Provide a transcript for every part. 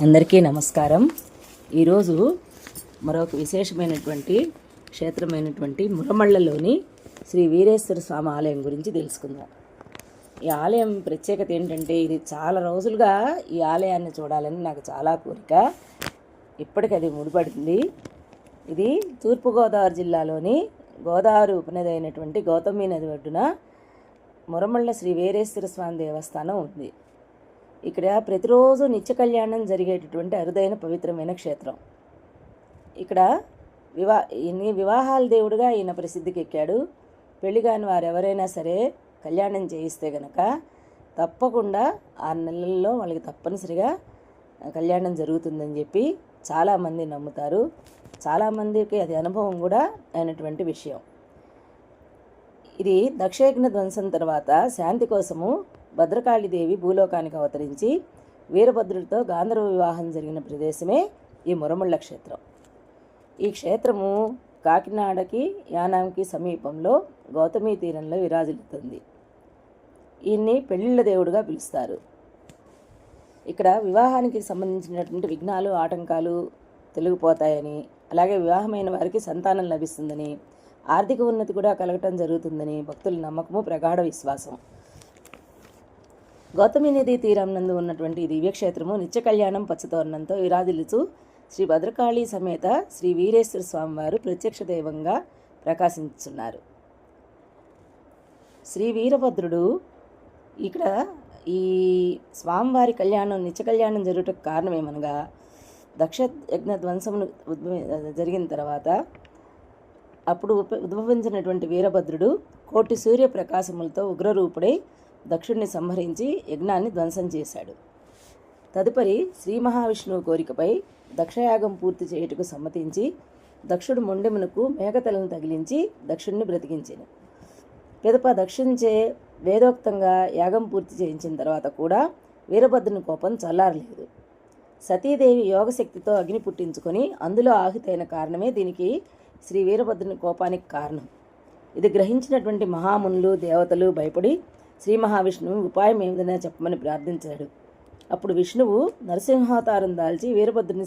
అందరికీ నమస్కారం. ఈరోజు మరొక విశేషమైనటువంటి క్షేత్రమైనటువంటి మురమళ్ళలోని శ్రీ వీరేశ్వర స్వామి ఆలయం గురించి తెలుసుకుందాం. ఈ ఆలయం ప్రత్యేకత ఏంటంటే, ఇది చాలా రోజులుగా ఈ ఆలయాన్ని చూడాలని నాకు చాలా కోరిక. ఇప్పటికి అది ముడిపడింది. ఇది తూర్పుగోదావరి జిల్లాలోని గోదావరి ఉపనది అయినటువంటి గౌతమి నది ఒడ్డున మురమళ్ళ శ్రీ వీరేశ్వర స్వామి దేవస్థానం ఉంది. ఇక్కడ ప్రతిరోజు నిత్య కళ్యాణం జరిగేటటువంటి అరుదైన పవిత్రమైన క్షేత్రం. ఇక్కడ వివాహాల దేవుడుగా ఈయన ప్రసిద్ధికి ఎక్కాడు. పెళ్లి కాని వారు ఎవరైనా సరే కళ్యాణం చేయిస్తే గనక తప్పకుండా 6 నెలల్లో వాళ్ళకి తప్పనిసరిగా కళ్యాణం జరుగుతుందని చెప్పి చాలామంది నమ్ముతారు. చాలామందికి అది అనుభవం కూడా అయినటువంటి విషయం. ఇది దక్షయజ్ఞ ధ్వంసం తర్వాత శాంతి కోసము భద్రకాళీదేవి భూలోకానికి అవతరించి వీరభద్రుడితో గాంధర్వ వివాహం జరిగిన ప్రదేశమే ఈ మురమళ్ళ క్షేత్రం. ఈ క్షేత్రము కాకినాడకి యానాంకి సమీపంలో గౌతమి తీరంలో విరాజిల్లుతుంది. ఈయన్ని పెళ్ళిళ్ళ దేవుడుగా పిలుస్తారు. ఇక్కడ వివాహానికి సంబంధించినటువంటి విఘ్నాలు ఆటంకాలు తొలగిపోతాయని, అలాగే వివాహమైన వారికి సంతానం లభిస్తుందని, ఆర్థిక ఉన్నతి కూడా కలగటం జరుగుతుందని భక్తుల నమ్మకము, ప్రగాఢ విశ్వాసం. గౌతమి నదీ తీరం నందు ఉన్నటువంటి దివ్యక్షేత్రము నిత్య కళ్యాణం పచ్చతోరణంతో విరాజిల్లుచు శ్రీ భద్రకాళి సమేత శ్రీ వీరేశ్వర స్వామివారు ప్రత్యక్ష దైవంగా ప్రకాశించున్నారు. శ్రీ వీరభద్రుడు ఇక్కడ ఈ స్వామివారి కళ్యాణం నిత్య కళ్యాణం జరుగుటకు కారణమేమనగా, దక్ష యజ్ఞ ధ్వంసమును జరిగిన తర్వాత అప్పుడు ఉద్భవించినటువంటి వీరభద్రుడు కోటి సూర్య ప్రకాశములతో ఉగ్రరూపుడై దక్షుడిని సంహరించి యజ్ఞాన్ని ధ్వంసం చేశాడు. తదుపరి శ్రీ మహావిష్ణువు కోరికపై దక్షయాగం పూర్తి చేయుటకు సమ్మతించి దక్షుడు మొండెమునకు మేకతలను తగిలించి దక్షుడిని బ్రతికించాను. పిదప దక్షునిచే వేదోక్తంగా యాగం పూర్తి చేయించిన తర్వాత కూడా వీరభద్రుని కోపం చల్లారలేదు. సతీదేవి యోగశక్తితో అగ్ని పుట్టించుకొని అందులో ఆహుతైన కారణమే దీనికి శ్రీ వీరభద్రుని కోపానికి కారణం. ఇది గ్రహించినటువంటి మహామునులు దేవతలు భయపడి శ్రీ మహావిష్ణువు ఉపాయం ఏమిదైనా చెప్పమని ప్రార్థించాడు. అప్పుడు విష్ణువు నరసింహావతారం దాల్చి వీరభద్రుని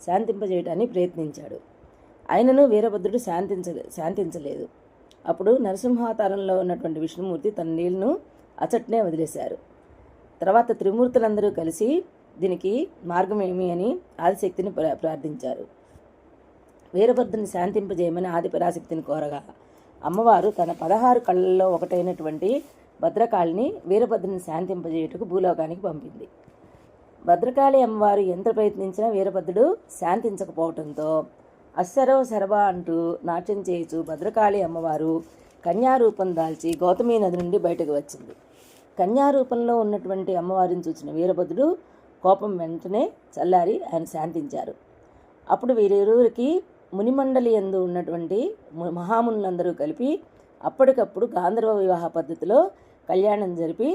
శాంతింపజేయటానికి ప్రయత్నించాడు. ఆయనను వీరభద్రుడు శాంతించలేదు. అప్పుడు నరసింహావతారంలో ఉన్నటువంటి విష్ణుమూర్తి తన నీళ్లను అచట్నే వదిలేశారు. తర్వాత త్రిమూర్తులందరూ కలిసి దీనికి మార్గం ఏమి అని ఆదిశక్తిని ప్రార్థించారు. వీరభద్రుని శాంతింపజేయమని ఆదిపరాశక్తిని కోరగా అమ్మవారు తన 16 కళ్ళల్లో ఒకటైనటువంటి భద్రకాళిని వీరభద్రుని శాంతింపజేయుటకు భూలోకానికి పంపింది. భద్రకాళి అమ్మవారు ఎంత ప్రయత్నించినా వీరభద్రుడు శాంతించకపోవడంతో అస్సరవ శరభ అంటూ నాట్యం చేయుచు భద్రకాళి అమ్మవారు కన్యారూపం దాల్చి గౌతమి నది నుండి బయటకు వచ్చింది. కన్యారూపంలో ఉన్నటువంటి అమ్మవారిని చూసిన వీరభద్రుడు కోపం వెంటనే చల్లారి ఆయన శాంతించారు. అప్పుడు వీరిరువురికి మునిమండలి యందు ఉన్నటువంటి మహామునులందరూ కలిపి అప్పటికప్పుడు గాంధర్వ వివాహ పద్ధతిలో కళ్యాణం జరిపి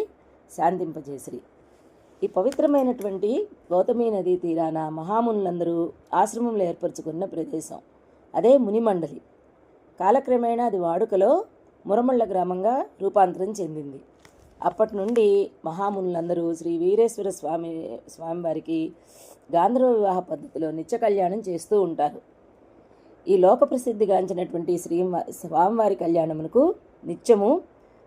శాంతింపజేసిరి. ఈ పవిత్రమైనటువంటి గౌతమి నదీ తీరాన మహామునులందరూ ఆశ్రమంలో ఏర్పరచుకున్న ప్రదేశం అదే మునిమండలి. కాలక్రమేణా అది వాడుకలో మురమళ్ళ గ్రామంగా రూపాంతరం చెందింది. అప్పటి నుండి మహామునులందరూ శ్రీ వీరేశ్వర స్వామివారికి గాంధర్వ వివాహ పద్ధతిలో నిత్య కళ్యాణం చేస్తూ ఉంటారు. ఈ లోక ప్రసిద్ధిగాంచినటువంటి స్వామివారి కళ్యాణమునకు నిత్యము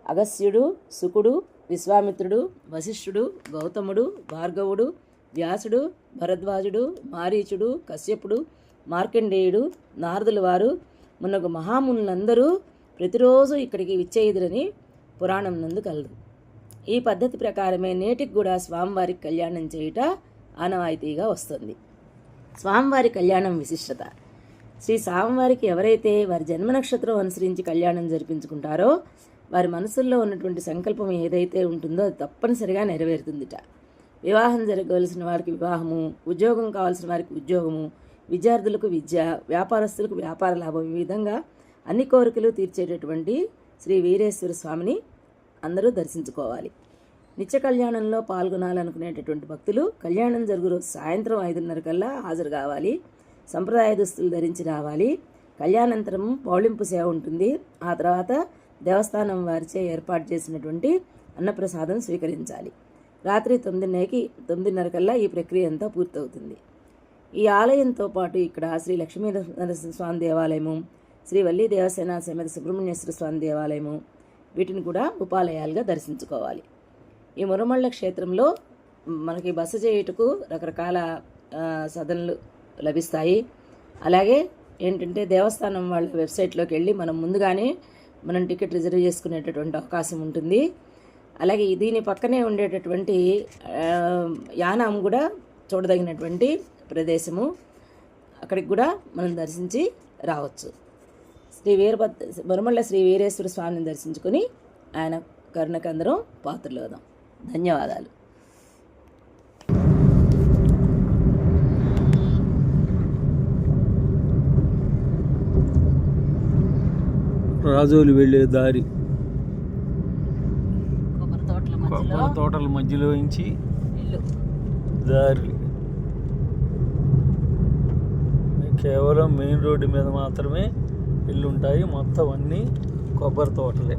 అగస్త్యుడు, శుకుడు, విశ్వామిత్రుడు, వశిష్ఠుడు, గౌతముడు, భార్గవుడు, వ్యాసుడు, భరద్వాజుడు, మారీచుడు, కశ్యపుడు, మార్కండేయుడు, నారదుల వారు మున్నగు మహామునులందరూ ప్రతిరోజు ఇక్కడికి విచ్చేయుదురని పురాణం నందు కలదు. ఈ పద్ధతి ప్రకారమే నేటికి కూడా స్వామివారికి కళ్యాణం చేయుట ఆనవాయితీగా వస్తుంది. స్వామివారి కళ్యాణం విశిష్టత: శ్రీ స్వామివారికి ఎవరైతే వారి జన్మ నక్షత్రం అనుసరించి కళ్యాణం జరిపించుకుంటారో వారి మనసుల్లో ఉన్నటువంటి సంకల్పం ఏదైతే ఉంటుందో అది తప్పనిసరిగా నెరవేరుతుందిట. వివాహం జరగవలసిన వారికి వివాహము, ఉద్యోగం కావాల్సిన వారికి ఉద్యోగము, విద్యార్థులకు విద్య, వ్యాపారస్తులకు వ్యాపార లాభం, ఈ విధంగా అన్ని కోరికలు తీర్చేటటువంటి శ్రీ వీరేశ్వర స్వామిని అందరూ దర్శించుకోవాలి. నిత్య కళ్యాణంలో పాల్గొనాలనుకునేటటువంటి భక్తులు కళ్యాణం జరుగు రోజు సాయంత్రం 5:30 కల్లా హాజరు కావాలి. సంప్రదాయ దుస్తులు ధరించి రావాలి. కళ్యాణానంతరం పౌళింపు సేవ ఉంటుంది. ఆ తర్వాత దేవస్థానం వారిచే ఏర్పాటు చేసినటువంటి అన్నప్రసాదం స్వీకరించాలి. రాత్రి 9:30 కల్లా ఈ ప్రక్రియ అంతా పూర్తవుతుంది. ఈ ఆలయంతో పాటు ఇక్కడ శ్రీ లక్ష్మీ నరసింహస్వామి దేవాలయము, శ్రీ వల్లీ దేవసేన సమేత సుబ్రహ్మణ్యేశ్వర స్వామి దేవాలయము, వీటిని కూడా ఉపాలయాలుగా దర్శించుకోవాలి. ఈ మురమళ్ళ క్షేత్రంలో మనకి బస చేయుటకు రకరకాల సదనలు లభిస్తాయి. అలాగే ఏంటంటే దేవస్థానం వాళ్ళ వెబ్సైట్లోకి వెళ్ళి మనం ముందుగానే మనం టికెట్ రిజర్వ్ చేసుకునేటటువంటి అవకాశం ఉంటుంది. అలాగే దీని పక్కనే ఉండేటటువంటి యానాం కూడా చూడదగినటువంటి ప్రదేశము, అక్కడికి కూడా మనం దర్శించి రావచ్చు. మురమళ్ళ శ్రీ వీరేశ్వర స్వామిని దర్శించుకొని ఆయన కరుణకు అందరం పాత్రలు అవుదాం. ధన్యవాదాలు. రాజోలు వెళ్ళే దారి, కొబ్బరి తోటల మధ్యలో నుంచి ఇల్లు. దారి కేవలం మెయిన్ రోడ్డు మీద మాత్రమే ఇల్లు ఉంటాయి. మొత్తం అన్నీ కొబ్బరి తోటలే.